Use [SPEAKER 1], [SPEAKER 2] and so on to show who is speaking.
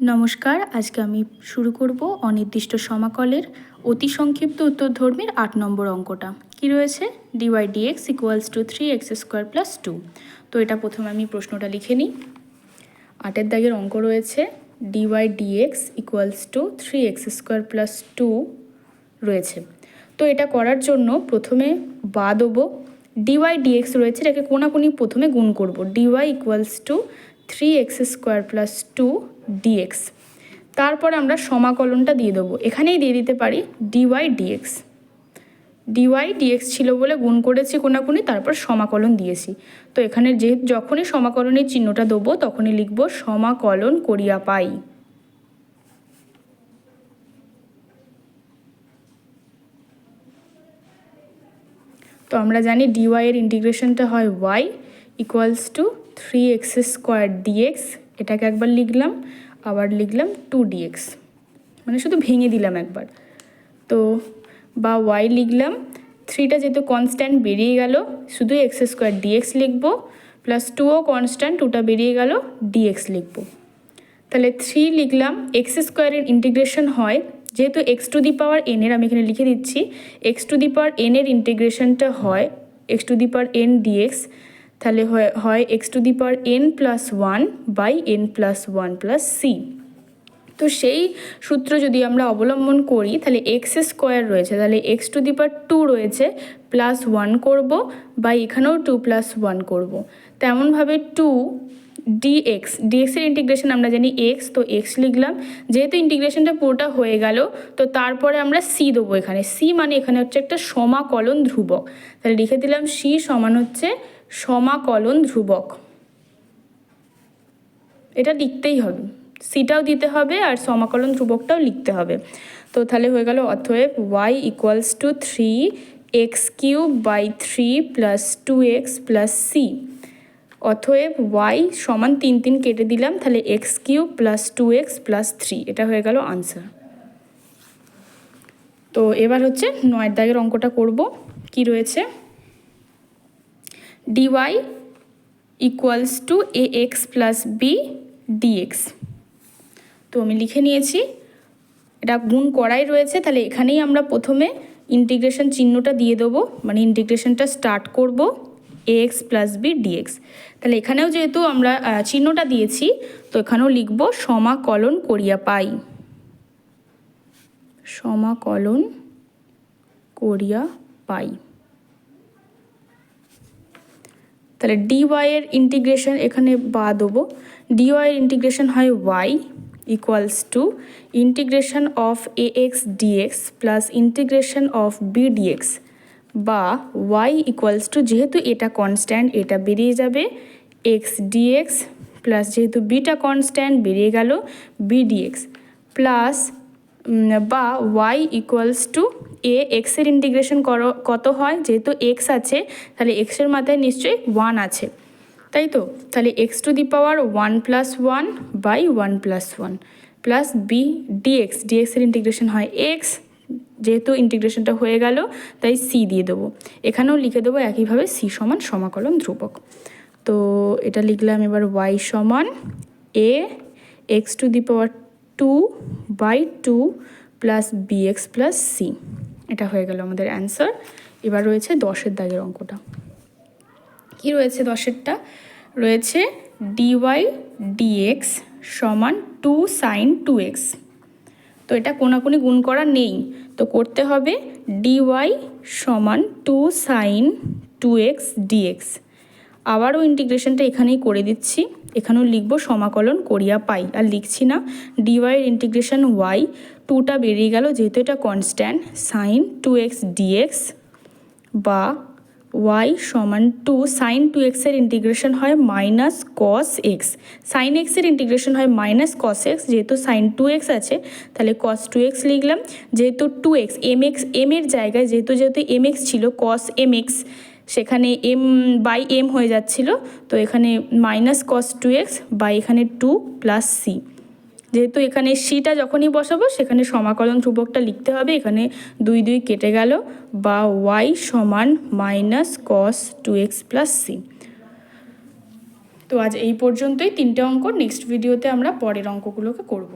[SPEAKER 1] নমস্কার, আজকে আমি শুরু করব অনির্দিষ্ট সমাকলের অতি সংক্ষিপ্ত উত্তরধর্মীর ৮ নম্বর অঙ্কটা। কি রয়েছে? Dy dx equals to 3x square plus 2। তো এটা প্রথমে আমি প্রশ্নটা লিখে নিই। ৮-এর দাগের অঙ্ক রয়েছে dy dx equals to 3x square plus 2 রয়েছে। তো এটা করার জন্য প্রথমে বা দেবো, ডিওয়াই ডিএক্স রয়েছে, এটাকে কোনাকুনি প্রথমে গুণ করব। Dy equals to 3x square plus 2 dx। তারপর আমরা সমাকলনটা দিয়ে দেবো, এখানেই দিয়ে দিতে পারি ডিওয়াই ডিএক্স। ডিওয়াই ডিএক্স ছিল বলে গুণ করেছি কোনাকুনি, তারপর সমাকলন দিয়েছি। তো এখানে যখনই সমাকলনের চিহ্নটা দেবো তখনই লিখব সমাকলন করিয়া পাই। তো আমরা জানি ডিওয়াই এর ইন্টিগ্রেশনটা হয় y equals to 3x square dx. এটাকে একবার লিখলাম, আবার লিখলাম 2dx, মানে শুধু ভেঙে দিলাম একবার। তো বা ওয়াই লিখলাম, 3টা যেহেতু কনস্ট্যান্ট বেরিয়ে গেল, শুধু x স্কোয়ার ডিএক্স লিখব, প্লাস 2ও কনস্ট্যান্ট, 2টা বেরিয়ে গেল, ডিএক্স লিখব। তাহলে 3 লিখলাম, এক্স স্কোয়ারের ইন্টিগ্রেশন হয়, যেহেতু x to the power n এর, আমি এখানে লিখে দিচ্ছি, x to the power n এর ইন্টিগ্রেশনটা হয় x to the power n dx. তাহলে হয় x to the power n plus 1 by n plus 1 plus C. তো সেই সূত্র যদি আমরা অবলম্বন করি তাহলে এক্স স্কোয়ার রয়েছে, তাহলে এক্স টু দি পাওয়ার 2 রয়েছে, প্লাস 1 করব, বা এখানেও 2 প্লাস 1 করব। তেমনভাবে 2 ডিএক্স, ডিএক্সের ইন্টিগ্রেশন আমরা জানি এক্স, তো এক্স লিখলাম। যেহেতু ইন্টিগ্রেশনটা পুরোটা হয়ে গেল, তো তারপরে আমরা সি দেবো এখানে। সি মানে এখানে হচ্ছে একটা সমাকলন ধ্রুবক, তাহলে লিখে দিলাম সি সমান হচ্ছে সমাকলন ধ্রুবক। এটা লিখতেই হবে, সিটাও দিতে হবে আর সমাকলন ধ্রুবকটাও লিখতে হবে। তো তাহলে হয়ে গেল অতএব y equals to 3x cube by 3 plus 2x plus C. অতএব ওয়াই সমান 3 3 কেটে দিলাম, তাহলে x cube plus 2x plus 3, এটা হয়ে গেল আনসার। তো এবার হচ্ছে 9-এর দাগের অঙ্কটা করব। কি রয়েছে? Dy equals to a x plus b dx. তো আমি লিখে নিয়েছি, এটা গুণ করাই রয়েছে, তাহলে এখানেই আমরা প্রথমে ইন্টিগ্রেশন চিহ্নটা দিয়ে দেবো, মানে ইন্টিগ্রেশনটা স্টার্ট করব এ এক্স প্লাস বি ডিএক্স। তাহলে এখানেও যেহেতু আমরা চিহ্নটা দিয়েছি, তো এখানেও লিখব সমাকলন করিয়া পাই। সমাকলন করিয়া পাই। তাহলে ডিওয়াই এর ইন্টিগ্রেশন এখানে বা দেবো, ডিওয়াই এর ইন্টিগ্রেশন হয় y equals to integration of a x dx plus integration of b dx, বা ওয়াই ইকুয়ালস টু, যেহেতু এটা কনস্ট্যান্ট এটা বেরিয়ে যাবে, এক্স ডিএক্স প্লাস যেহেতু বিটা কনস্ট্যান্ট বেরিয়ে গেল বি ডিএক্স, প্লাস বা ওয়াই ইকুয়ালস টু এ এক্সের ইন্টিগ্রেশন কত হয়, যেহেতু এক্স আছে তাহলে এক্সের মাথায় নিশ্চয়ই 1 আছে, তাই তো? তাহলে x to the power 1 plus 1 by 1 plus 1 plus b dx, ডিএক্সের ইন্টিগ্রেশন হয় এক্স, যেহেতু ইন্টিগ্রেশনটা হয়ে গেল তাই সি দিয়ে দেবো। এখানেও লিখে দেবো একইভাবে সি সমান সমাকলন ধ্রুবক। তো এটা লিখলাম এবার ওয়াই সমান a x to the power 2 by 2 plus b x plus c, এটা হয়ে গেল আমাদের অ্যান্সার। এবার রয়েছে 10-এর দাগের অঙ্কটা। কি রয়েছে 10-এরটা? রয়েছে ডিওয়াই ডিএক্স সমান 2 সাইন 2x। তো এটা কোনাকুনি গুণ করা নেই, তো করতে হবে ডিওয়াই সমান 2 সাইন 2x ডিএক্স। আবারও ইন্টিগ্রেশনটা এখানেই করে দিচ্ছি, এখানেও লিখব সমাকলন করিয়া পাই, আর লিখছি না। ডিওয়াইয়ের ইন্টিগ্রেশন ওয়াই, 2টা বেরিয়ে গেল যেহেতু এটা কনস্ট্যান্ট, সাইন 2x ডিএক্স, বা ওয়াই সমান 2 সাইন 2xের ইন্টিগ্রেশন হয় মাইনাস কস এক্স, সাইন এক্সের ইন্টিগ্রেশন হয় মাইনাস কস এক্স, যেহেতু সাইন 2x আছে তাহলে কস 2x লিখলাম, যেহেতু 2x এম এর জায়গায় যেহেতু mx ছিল, কস mx সেখানে এম বাই এম হয়ে যাচ্ছিল, তো এখানে মাইনাস কস 2x বাই এখানে 2 প্লাস সি। যেহেতু এখানে সিটা যখনই বসাবো সেখানে সমাকলন ধ্রুবকটা লিখতে হবে, এখানে 2 2 কেটে গেল, বা ওয়াই সমান minus cos 2x plus C. তো আজ এই পর্যন্তই 3টে অঙ্ক। নেক্সট ভিডিওতে আমরা পরের অঙ্কগুলোকে করব।